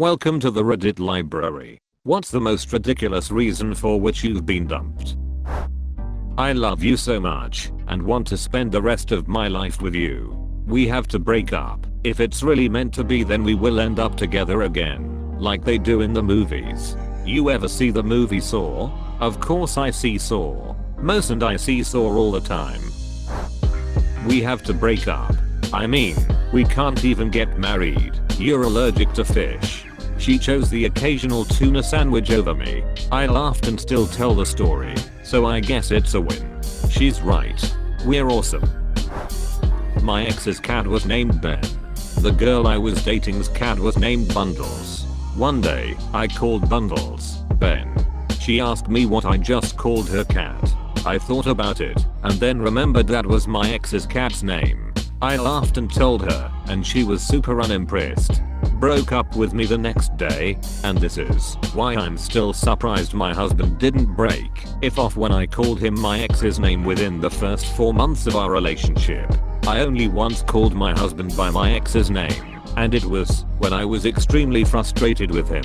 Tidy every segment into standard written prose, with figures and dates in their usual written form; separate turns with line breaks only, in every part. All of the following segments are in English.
Welcome to the Reddit library. What's the most ridiculous reason for which you've been dumped? I love you so much and want to spend the rest of my life with you. We have to break up. If it's really meant to be, then we will end up together again, like they do in the movies. You ever see the movie Saw? Of course I see Saw. Most and I see Saw all the time. We have to break up. I mean, we can't even get married. You're allergic to fish. She chose the occasional tuna sandwich over me. I laughed and still tell the story, so I guess it's a win. She's right. We're awesome. My ex's cat was named Ben. The girl I was dating's cat was named Bundles. One day, I called Bundles Ben. She asked me what I just called her cat. I thought about it, and then remembered that was my ex's cat's name. I laughed and told her, and she was super unimpressed. Broke up with me the next day, and this is why I'm still surprised my husband didn't break it off when I called him my ex's name within the first 4 months of our relationship. I only once called my husband by my ex's name, and it was when I was extremely frustrated with him.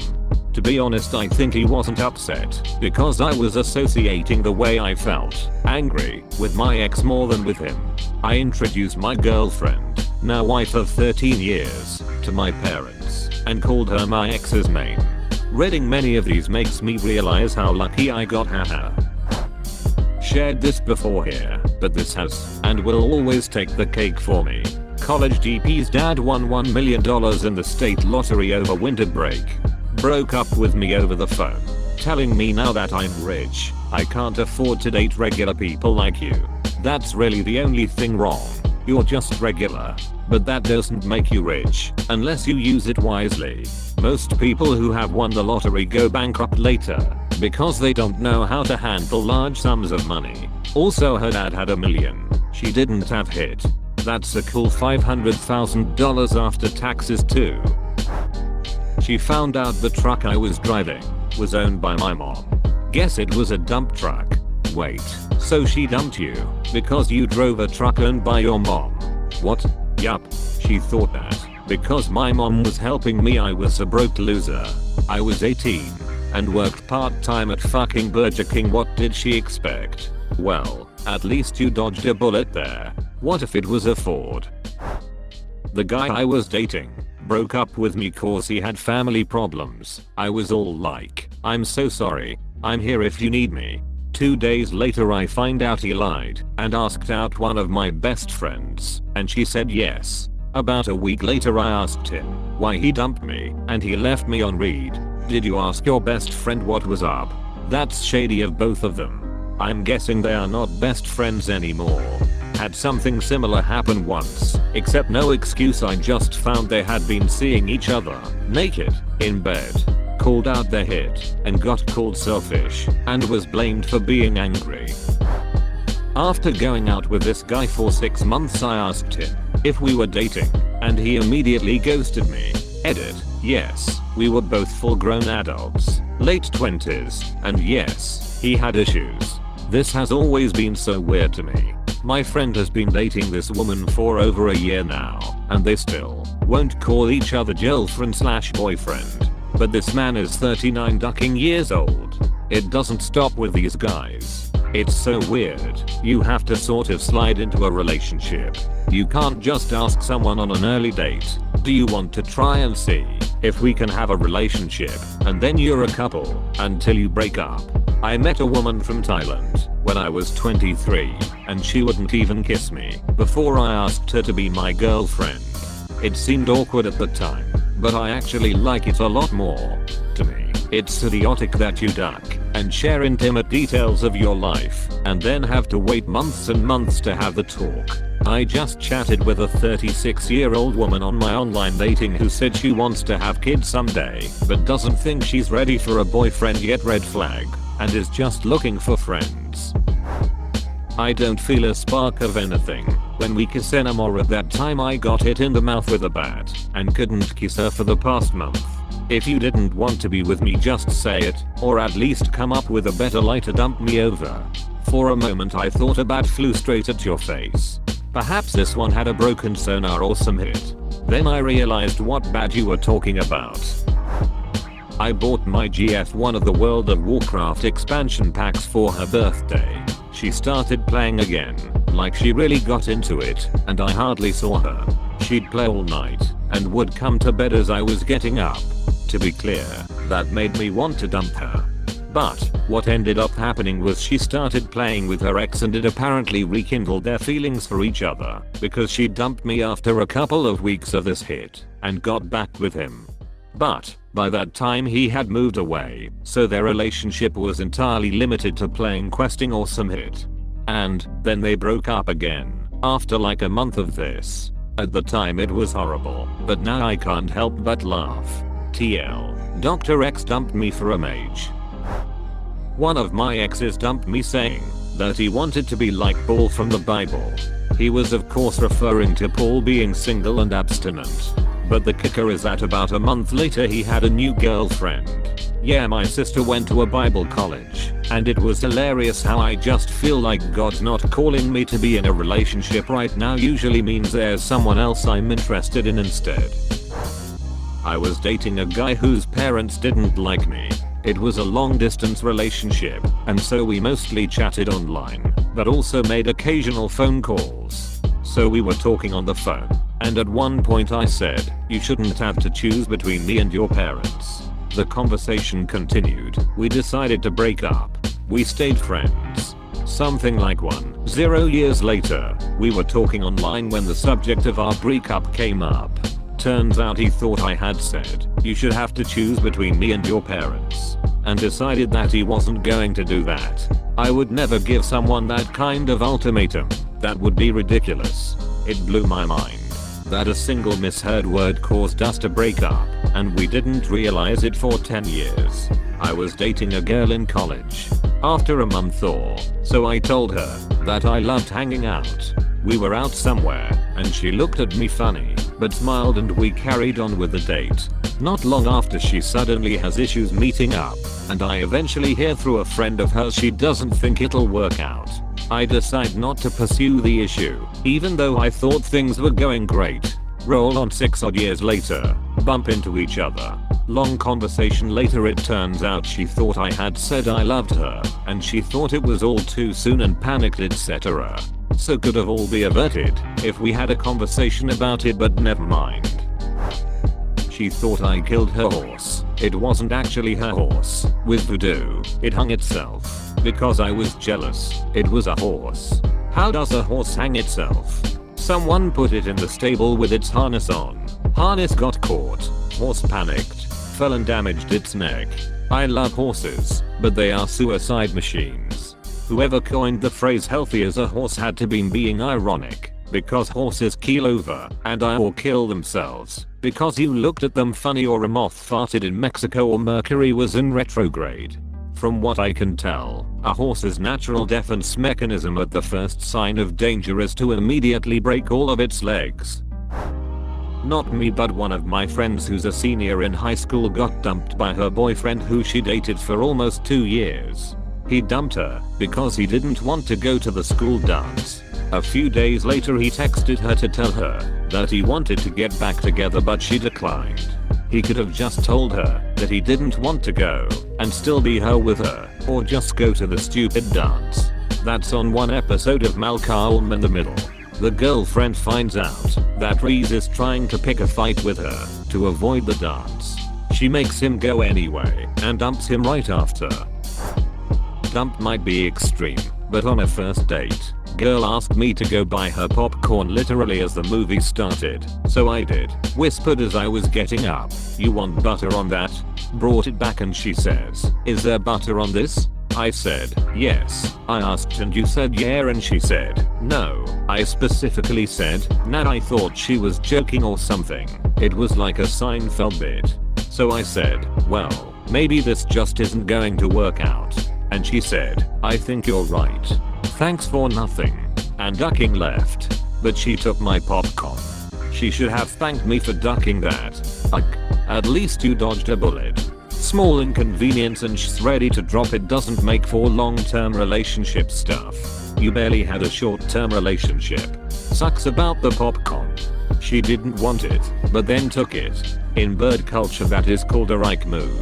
To be honest, I think he wasn't upset because I was associating the way I felt angry with my ex more than with him. I introduced my girlfriend, now wife of 13 years, to my parents and called her my ex's name. Reading many of these makes me realize how lucky I got. Haha. Shared this before here, but this has and will always take the cake for me. College DP's dad won $1 million in the state lottery over winter break. Broke up with me over the phone, telling me now that I'm rich, I can't afford to date regular people like you. That's really the only thing wrong. You're just regular. But that doesn't make you rich, unless you use it wisely. Most people who have won the lottery go bankrupt later, because they don't know how to handle large sums of money. Also, her dad had $1 million. She didn't have hit. That's a cool $500,000 after taxes too. She found out the truck I was driving was owned by my mom. Guess it was a dump truck. Wait, so she dumped you because you drove a truck owned by your mom? What? Yup, she thought that because my mom was helping me I was a broke loser. I was 18 and worked part-time at fucking Burger King. What did she expect? Well, at least you dodged a bullet there. What if it was a Ford? The guy I was dating broke up with me cause he had family problems. I was all like, I'm so sorry, I'm here if you need me. 2 days later I find out he lied and asked out one of my best friends, and she said yes. About a week later I asked him why he dumped me, and he left me on read. Did you ask your best friend what was up? That's shady of both of them. I'm guessing they are not best friends anymore. Had something similar happen once, except no excuse. I just found they had been seeing each other naked in bed. Called out their hit and got called selfish and was blamed for being angry. After going out with this guy for 6 months I asked him if we were dating and he immediately ghosted me. Edit. Yes, we were both full-grown adults, late 20s, and yes, he had issues. This has always been so weird to me. My friend has been dating this woman for over a year now, and they still won't call each other girlfriend/boyfriend. But this man is 39 ducking years old. It doesn't stop with these guys. It's so weird. You have to sort of slide into a relationship. You can't just ask someone on an early date, do you want to try and see if we can have a relationship, and then you're a couple until you break up. I met a woman from Thailand when I was 23, and she wouldn't even kiss me before I asked her to be my girlfriend. It seemed awkward at the time, but I actually like it a lot more. To me, it's idiotic that you duck and share intimate details of your life and then have to wait months and months to have the talk. I just chatted with a 36-year-old woman on my online dating who said she wants to have kids someday but doesn't think she's ready for a boyfriend yet. Red flag. And is just looking for friends. I don't feel a spark of anything when we kiss anymore. At that time I got hit in the mouth with a bat and couldn't kiss her for the past month. If you didn't want to be with me, just say it, or at least come up with a better lie to dump me over. For a moment I thought a bat flew straight at your face. Perhaps this one had a broken sonar or some hit. Then I realized what bat you were talking about. I bought my GF one of the World of Warcraft expansion packs for her birthday. She started playing again, like she really got into it, and I hardly saw her. She'd play all night, and would come to bed as I was getting up. To be clear, that made me want to dump her. But, what ended up happening was she started playing with her ex and it apparently rekindled their feelings for each other, because she dumped me after a couple of weeks of this hit, and got back with him. But, by that time he had moved away, so their relationship was entirely limited to playing questing or some hit. And, then they broke up again, after like a month of this. At the time it was horrible, but now I can't help but laugh. TL. Dr. X dumped me for a mage. One of my exes dumped me saying that he wanted to be like Paul from the Bible. He was of course referring to Paul being single and abstinent. But the kicker is that about a month later he had a new girlfriend. Yeah, my sister went to a Bible college, and it was hilarious how I just feel like God's not calling me to be in a relationship right now usually means there's someone else I'm interested in instead. I was dating a guy whose parents didn't like me. It was a long distance relationship, and so we mostly chatted online, but also made occasional phone calls. So we were talking on the phone, and at one point I said, "You shouldn't have to choose between me and your parents." The conversation continued. We decided to break up. We stayed friends. Something like 10 years later, we were talking online when the subject of our breakup came up. Turns out he thought I had said, "You should have to choose between me and your parents," and decided that he wasn't going to do that. I would never give someone that kind of ultimatum. That would be ridiculous. It blew my mind that a single misheard word caused us to break up, and we didn't realize it for 10 years. I was dating a girl in college. After a month or so I told her that I loved hanging out. We were out somewhere, and she looked at me funny, but smiled and we carried on with the date. Not long after she suddenly has issues meeting up, and I eventually hear through a friend of hers she doesn't think it'll work out. I decide not to pursue the issue, even though I thought things were going great. Roll on 6 odd years later, bump into each other. Long conversation later it turns out she thought I had said I loved her, and she thought it was all too soon and panicked etc. So could have all be averted if we had a conversation about it, but never mind. She thought I killed her horse. It wasn't actually her horse. With voodoo, it hung itself. Because I was jealous. It was a horse. How does a horse hang itself? Someone put it in the stable with its harness on. Harness got caught. Horse panicked. Fell and damaged its neck. I love horses, but they are suicide machines. Whoever coined the phrase healthy as a horse had to be being ironic, because horses keel over and die or kill themselves, because you looked at them funny or a moth farted in Mexico or Mercury was in retrograde. From what I can tell, a horse's natural defense mechanism at the first sign of danger is to immediately break all of its legs. Not me, but one of my friends who's a senior in high school got dumped by her boyfriend who she dated for almost 2 years. He dumped her because he didn't want to go to the school dance. A few days later he texted her to tell her that he wanted to get back together, but she declined. He could have just told her that he didn't want to go and still be her with her, or just go to the stupid dance. That's on one episode of Malcolm in the Middle. The girlfriend finds out that Reese is trying to pick a fight with her to avoid the dance. She makes him go anyway and dumps him right after. Dump might be extreme, but on a first date, girl asked me to go buy her popcorn literally as the movie started, so I did. Whispered as I was getting up, "You want butter on that?" Brought it back and she says, "Is there butter on this?" I said, "Yes." I asked and you said yeah, and she said, "No." I specifically said, "Nah." I thought she was joking or something. It was like a Seinfeld bit. So I said, "Well, maybe this just isn't going to work out." And she said, "I think you're right. Thanks for nothing." And ducking left. But she took my popcorn. She should have thanked me for ducking that. At least you dodged a bullet. Small inconvenience and she's ready to drop it doesn't make for long-term relationship stuff. You barely had a short-term relationship. Sucks about the popcorn. She didn't want it, but then took it. In bird culture that is called a Reich move.